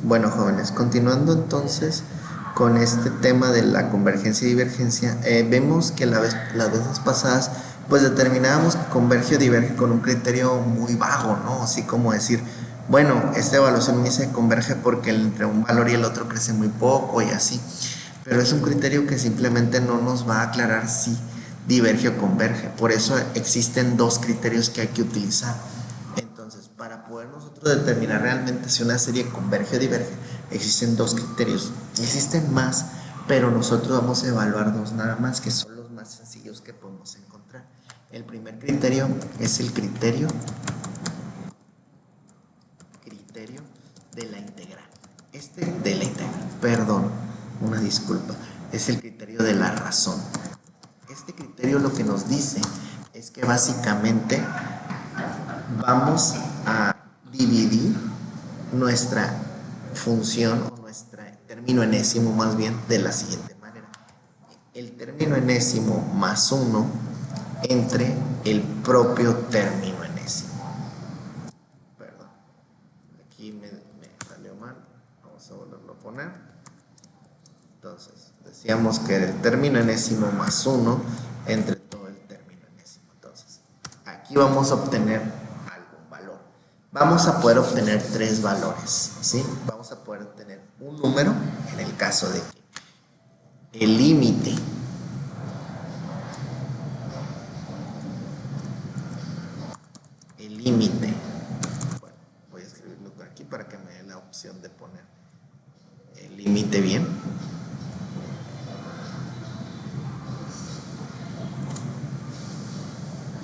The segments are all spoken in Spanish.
Bueno, jóvenes, continuando entonces con este tema de la convergencia y divergencia, vemos que las veces pasadas pues determinábamos que converge o diverge con un criterio muy vago, ¿no? Así como decir, bueno, esta evaluación me dice converge porque entre un valor y el otro crece muy poco y así, pero es un criterio que simplemente no nos va a aclarar si diverge o converge. Por eso existen dos criterios que hay que utilizar. Entonces, para poder nosotros determinar realmente si una serie converge o diverge, existen dos criterios. Existen más, pero nosotros vamos a evaluar dos nada más, que son los más sencillos que podemos encontrar. El primer criterio es el criterio de la integral. De la integral, perdón, una disculpa, es el criterio de la razón. Este criterio lo que nos dice es que básicamente vamos a dividir nuestra función o nuestro término enésimo más bien de la siguiente manera. El término enésimo más 1 entre el propio término enésimo. Perdón, aquí me salió mal, vamos a volverlo a poner. Entonces, decíamos que era el término enésimo más 1 entre todo el término enésimo. Entonces, aquí vamos a obtener algún valor. Vamos a poder obtener tres valores, ¿sí? Vamos a poder obtener un número en el caso de que el límite bueno, voy a escribirlo por aquí para que me dé la opción de poner el límite bien.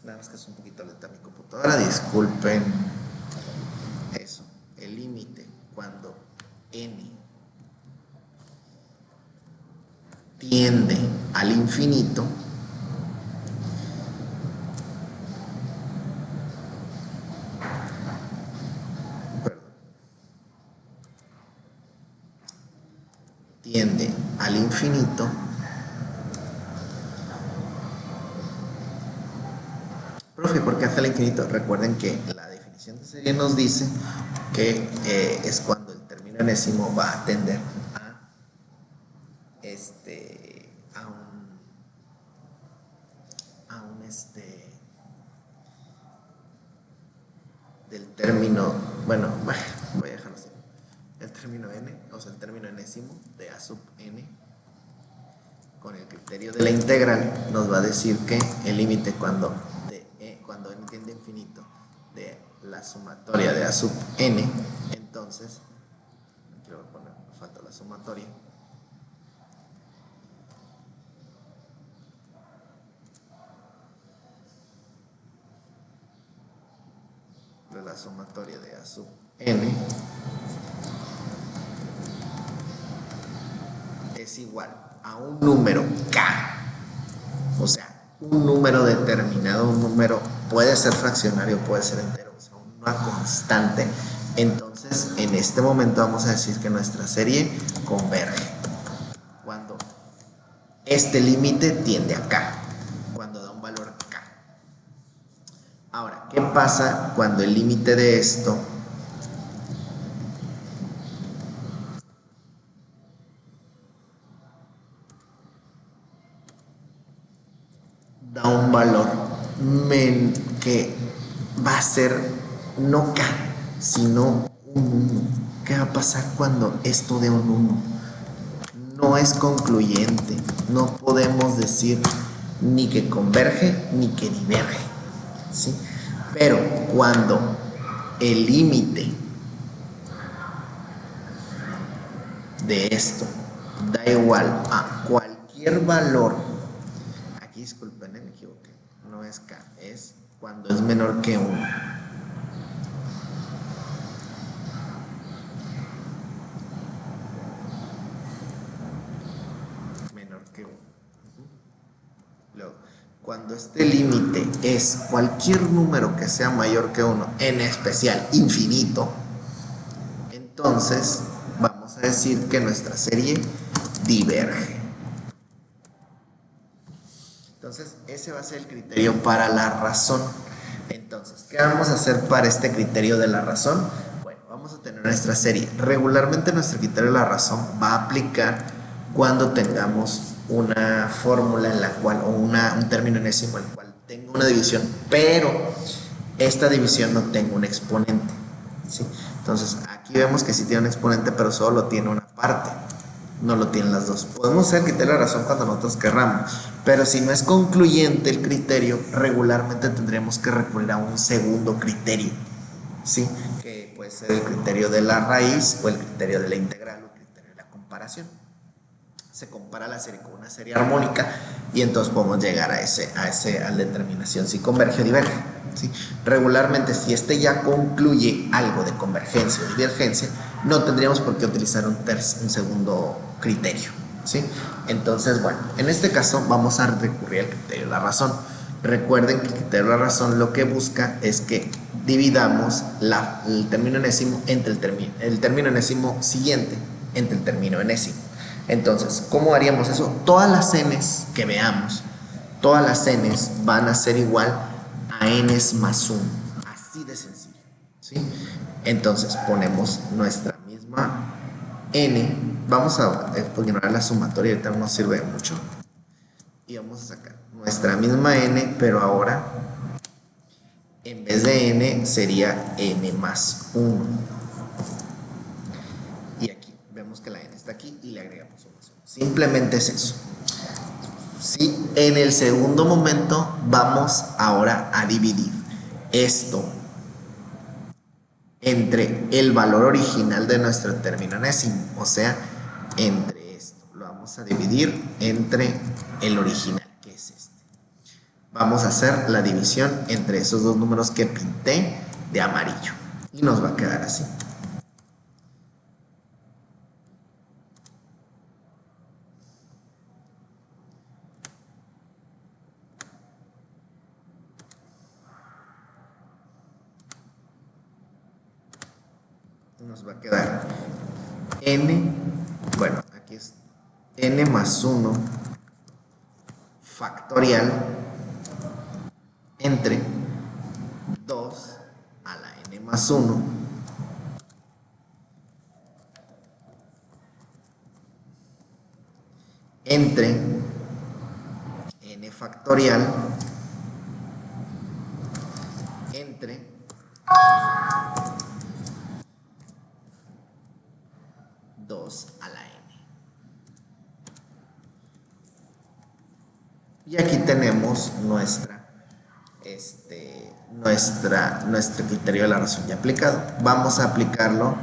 Nada más que es un poquito lenta mi computadora, disculpen eso. El límite cuando n tiende al infinito tiende al infinito, profe, ¿por qué hasta el infinito? Recuerden que la definición de serie nos dice que es cuando el término enésimo va a tender a un del término, bueno, voy a dejarlo así. El término n, o sea, el término enésimo de a sub n, con el criterio de la integral, nos va a decir que el límite cuando n tiende a infinito de la sumatoria de a sub n, entonces, aquí lo voy a poner, me falta la sumatoria, de la sumatoria de a sub n es igual a un número k, o sea, un número determinado, un número puede ser fraccionario, puede ser entero, o sea, una constante. Entonces, en este momento vamos a decir que nuestra serie converge cuando este límite tiende a k, cuando da un valor k. Ahora, ¿qué pasa cuando el límite de esto da un valor que va a ser no k, sino un 1? ¿Qué va a pasar cuando esto dé un 1? No es concluyente, no podemos decir ni que converge ni que diverge, ¿sí? Pero cuando el límite de esto da igual a cualquier valor, aquí disculpen, me equivoqué, no es k, es cuando es menor que 1. Menor que 1. Luego, cuando este límite es cualquier número que sea mayor que 1, en especial infinito, entonces vamos a decir que nuestra serie diverge. Entonces, ese va a ser el criterio para la razón. Entonces, ¿qué vamos a hacer para este criterio de la razón? Bueno, vamos vamos a tener nuestra serie. Regularmente nuestro criterio de la razón va a aplicar cuando tengamos una fórmula en la cual, o un término enésimo en el cual tenga una división, pero esta división no tenga un exponente, ¿sí? Entonces aquí vemos que sí tiene un exponente, pero solo tiene una parte, no lo tienen las dos. Podemos hacer el criterio de la razón cuando nosotros querramos, pero si no es concluyente el criterio, regularmente tendremos que recurrir a un segundo criterio, ¿sí? Que puede ser el criterio de la raíz o el criterio de la integral o el criterio de la comparación. Se compara la serie con una serie armónica y entonces podemos llegar a la determinación si converge o diverge, ¿sí? Regularmente, si este ya concluye algo de convergencia o divergencia, no tendríamos por qué utilizar un segundo criterio, ¿sí? Entonces, bueno, en este caso vamos a recurrir al criterio de la razón. Recuerden que el criterio de la razón lo que busca es que dividamos el término enésimo entre el término enésimo siguiente entre el término enésimo. Entonces, ¿cómo haríamos eso? Todas las n's que veamos, todas las n's van a ser igual a n más 1. Así de sencillo, ¿sí? Entonces, ponemos nuestra misma n. Vamos a ignorar la sumatoria, ahorita no nos sirve de mucho. Y vamos a sacar nuestra misma n, pero ahora, en vez de n, sería n más 1. Y aquí vemos que la n está aquí y le agregamos un más 1. Simplemente es eso. ¿Sí? En el segundo momento vamos ahora a dividir esto entre el valor original de nuestro término enésimo, o sea, entre esto. Lo vamos a dividir entre el original, que es este. Vamos a hacer la división entre esos dos números que pinté de amarillo y nos va a quedar así. Nos va a quedar n, bueno, aquí es n más 1 factorial entre 2 a la n más 1 entre n factorial entre 2 a la n. Y aquí tenemos nuestro criterio de la razón ya aplicado. Vamos a aplicarlo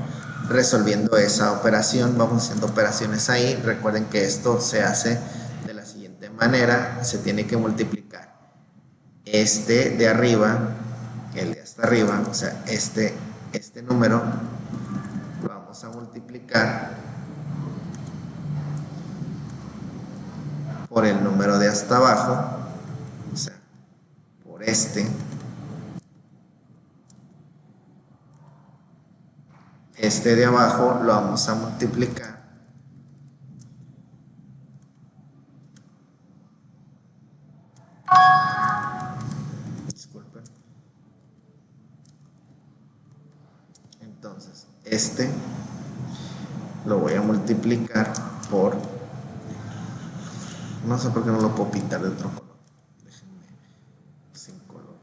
resolviendo esa operación. Vamos haciendo operaciones ahí. Recuerden que esto se hace de la siguiente manera. Se tiene que multiplicar este de arriba, el de hasta arriba, o sea, este número lo vamos a multiplicar por el número de hasta abajo, o sea, por este de abajo lo vamos a multiplicar entonces lo voy a multiplicar por, no sé por qué no lo puedo pintar de otro color, déjenme sin color,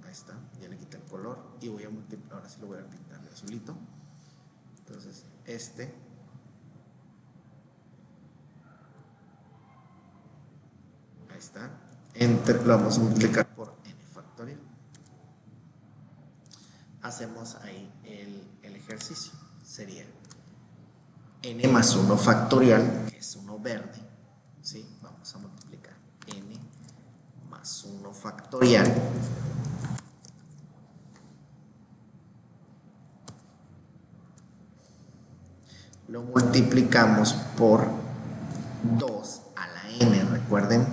ahí está, ya le quité el color y voy a multiplicar, ahora sí lo voy a pintar de azulito. Entonces ahí está, lo vamos a multiplicar por n factorial. Hacemos ahí el ejercicio, sería n más 1 factorial, que es 1 verde, ¿sí? Vamos a multiplicar n más 1 factorial lo multiplicamos por 2 a la n. Recuerden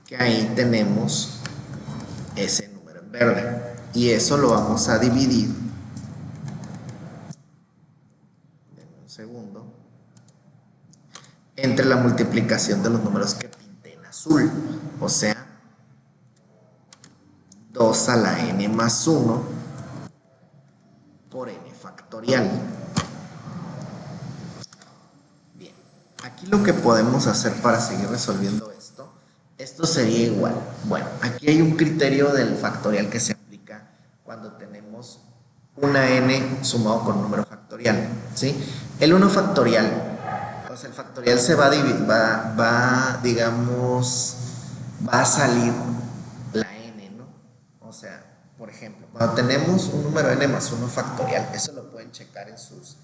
que ahí tenemos ese número en verde y eso lo vamos a dividir, denme un segundo, entre la multiplicación de los números que pinté en azul, o sea, 2 a la n más 1 por n factorial. Bien, aquí lo que podemos hacer para seguir resolviendo esto sería igual. Bueno, aquí hay un criterio del factorial que se aplica cuando tenemos una n sumado con un número factorial, ¿sí? El 1 factorial, o sea, el factorial se va a dividir, digamos, va a salir la n, ¿no? O sea, por ejemplo, cuando tenemos un número n más 1 factorial, eso lo pueden checar en sus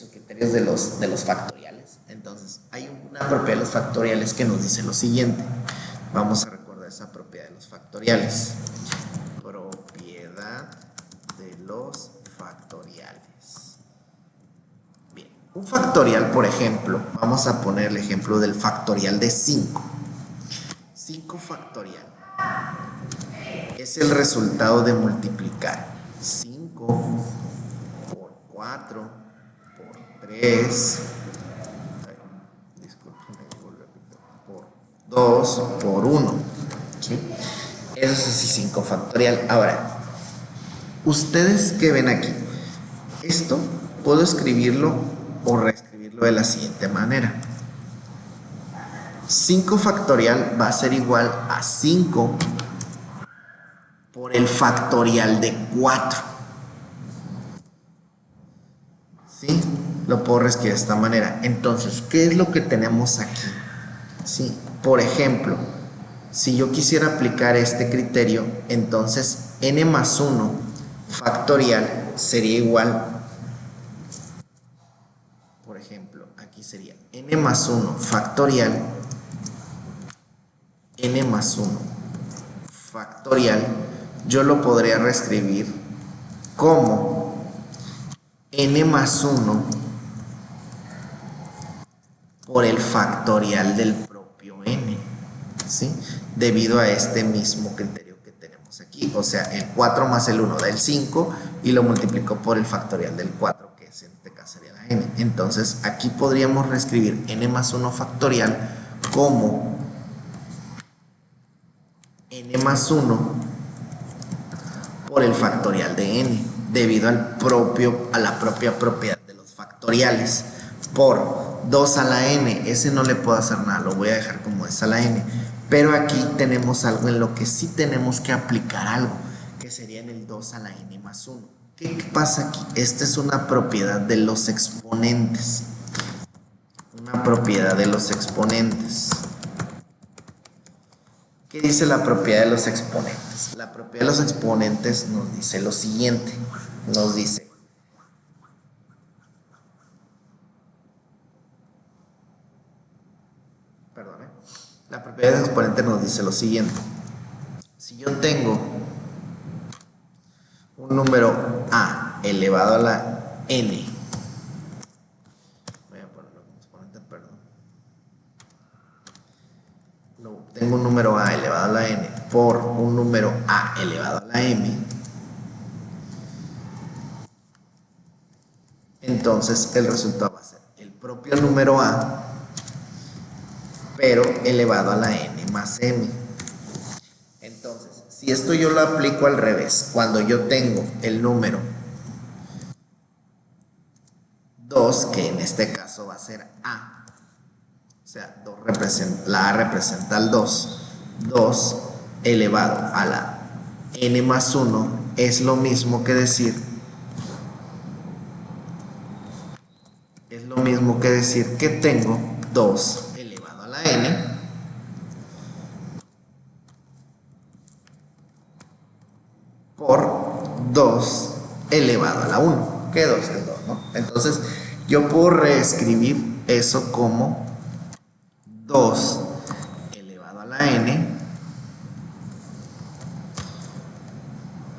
criterios de los factoriales. Entonces, hay una propiedad de los factoriales que nos dice lo siguiente. Vamos a recordar esa propiedad de los factoriales. Propiedad de los factoriales. Bien, un factorial, por ejemplo, vamos a poner el ejemplo del factorial de 5. 5 factorial es el resultado de multiplicar 5 por 4 3, por 2, por 1, ¿sí? Eso es así 5 factorial. Ahora, ¿ustedes qué ven aquí? Esto puedo escribirlo o reescribirlo de la siguiente manera. 5 factorial va a ser igual a 5 por el factorial de 4. ¿Sí? Lo puedo reescribir de esta manera. Entonces, ¿qué es lo que tenemos aquí? ¿Sí? Por ejemplo, si yo quisiera aplicar este criterio, entonces n más 1 factorial sería igual, por ejemplo, aquí sería n más 1 factorial, n más 1 factorial, yo lo podría reescribir como n más 1 por el factorial del propio n, ¿sí? Debido a este mismo criterio que tenemos aquí. O sea, el 4 más el 1 da el 5 y lo multiplicó por el factorial del 4, que en este caso sería la n. Entonces, aquí podríamos reescribir n más 1 factorial como n más 1 por el factorial de n, debido a la propia propiedad de los factoriales, por 2 a la n, ese no le puedo hacer nada, lo voy a dejar como es a la n, pero aquí tenemos algo en lo que sí tenemos que aplicar algo, que sería en el 2 a la n más 1. ¿Qué pasa aquí? Esta es una propiedad de los exponentes, una propiedad de los exponentes. ¿Qué dice la propiedad de los exponentes? La propiedad de los exponentes nos dice lo siguiente, nos dice la propiedad de los exponentes nos dice lo siguiente. Si yo tengo un número a elevado a la n, voy a ponerlo como exponente, perdón. Tengo un número a elevado a la n por un número a elevado a la m, entonces el resultado va a ser el propio número a, pero elevado a la n más m. Entonces, si esto yo lo aplico al revés, cuando yo tengo el número 2, que en este caso va a ser a, o sea, la a representa al 2, 2 elevado a la n más 1 es lo mismo que decir, que tengo 2 elevado a la n por 2 elevado a la 1, que 2 es 2, ¿no? Entonces yo puedo reescribir eso como 2 elevado a la n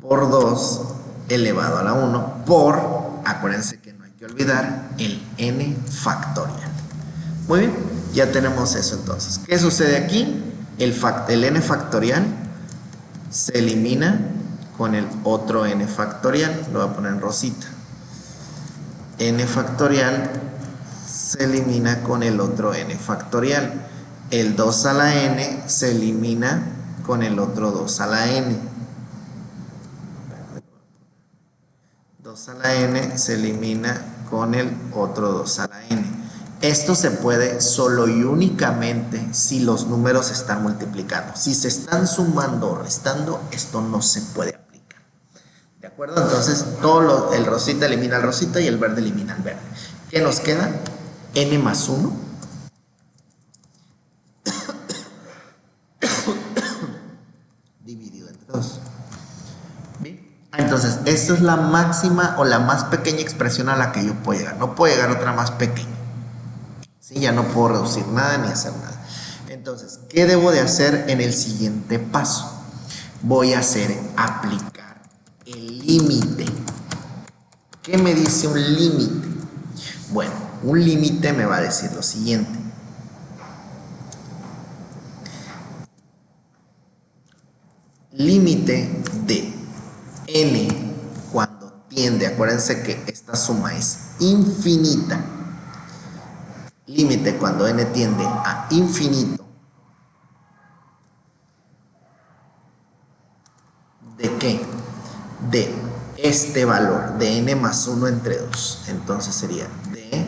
por 2 elevado a la 1 por, acuérdense que no hay que olvidar, el n factorial. Muy bien, ya tenemos eso entonces. ¿Qué sucede aquí? El n factorial se elimina con el otro n factorial, lo voy a poner en rosita. N factorial se elimina con el otro n factorial. El 2 a la n se elimina con el otro 2 a la n. 2 2 a la n se elimina con el otro 2 a la n. Esto se puede solo y únicamente si los números se están multiplicando. Si se están sumando o restando, esto no se puede aplicar. ¿De acuerdo? Entonces, el rosita elimina el rosita y el verde elimina el verde. ¿Qué nos queda? N más 1. Dividido entre 2. ¿Bien? Entonces, esta es la máxima o la más pequeña expresión a la que yo puedo llegar. No puedo llegar a otra más pequeña. ¿Sí? Ya no puedo reducir nada ni hacer nada. Entonces, ¿qué debo de hacer en el siguiente paso? Voy a aplicar el límite. ¿Qué me dice un límite? Bueno, un límite me va a decir lo siguiente. Límite de n cuando tiende, acuérdense que esta suma es infinita. Límite cuando n tiende a infinito. ¿De qué? De este valor, de n más 1 entre 2. Entonces sería de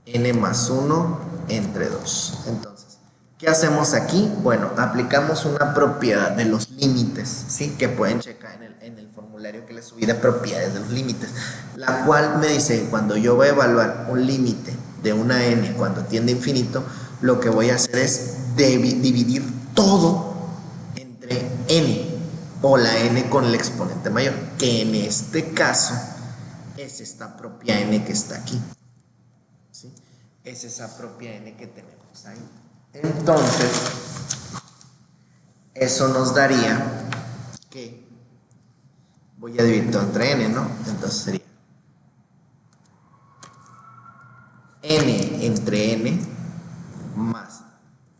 n más 1 entre 2. Entonces, ¿qué hacemos aquí? Bueno, aplicamos una propiedad de los límites, ¿sí? Que pueden checar en el formulario que les subí de propiedades de los límites, la cual me dice que cuando yo voy a evaluar un límite de una n cuando tiende a infinito, lo que voy a hacer es dividir todo entre n, o la n con el exponente mayor, que en este caso es esta propia n que está aquí, ¿sí? Es esa propia n que tenemos ahí. Entonces, eso nos daría que voy a dividir todo entre n, ¿no? Entonces sería n entre n más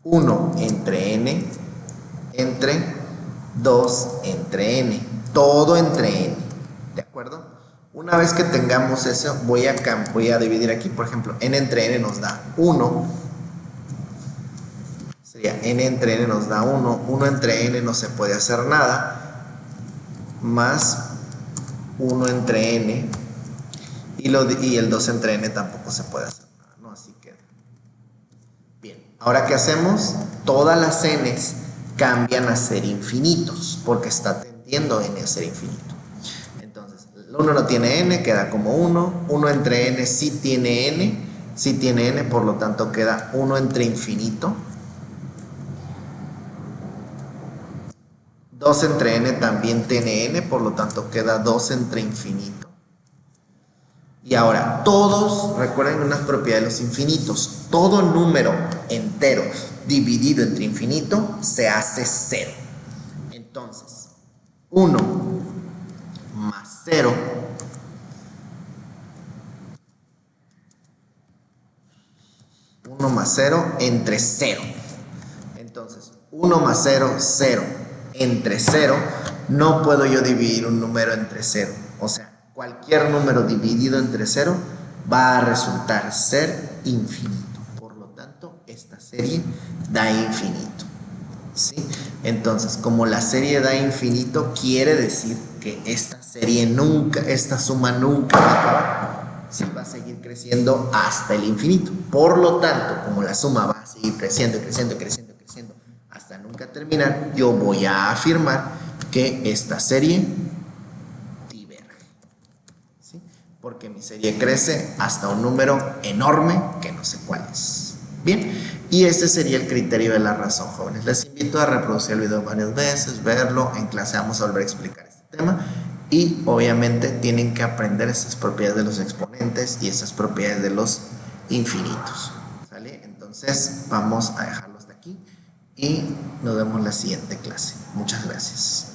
1 entre n entre 2 entre n, todo entre n, ¿de acuerdo? Una vez que tengamos eso, voy a dividir aquí, por ejemplo, n entre n nos da 1, sería n entre n nos da 1, 1 entre n no se puede hacer nada, más 1 entre n, y el 2 entre n tampoco se puede hacer nada, ¿no? Así que, bien, ahora ¿qué hacemos? Todas las n's cambian a ser infinitos, porque está tendiendo n a ser infinito. Entonces, el 1 no tiene n, queda como 1, 1 entre n sí tiene n, por lo tanto queda 1 entre infinito. 2 entre n también tiene n, por lo tanto queda 2 entre infinito. Y ahora, todos, recuerden unas propiedades de los infinitos, todo número entero dividido entre infinito se hace 0. Entonces, 1 más 0 1 más 0 entre 0. Entonces, 1 más 0, 0. Entre 0, no puedo yo dividir un número entre 0. O sea, cualquier número dividido entre 0 va a resultar ser infinito. Por lo tanto, esta serie da infinito, ¿sí? Entonces, como la serie da infinito, quiere decir que esta suma nunca va a acabar, ¿sí? Va a seguir creciendo hasta el infinito. Por lo tanto, como la suma va a seguir creciendo, creciendo, creciendo, creciendo hasta nunca terminar, yo voy a afirmar que esta serie diverge, ¿sí? Porque mi serie crece hasta un número enorme que no sé cuál es. Bien, y este sería el criterio de la razón, jóvenes. Les invito a reproducir el video varias veces, verlo. En clase vamos a volver a explicar este tema. Y obviamente tienen que aprender esas propiedades de los exponentes y esas propiedades de los infinitos, ¿sale? Entonces vamos a dejarlos de aquí y nos vemos en la siguiente clase. Muchas gracias.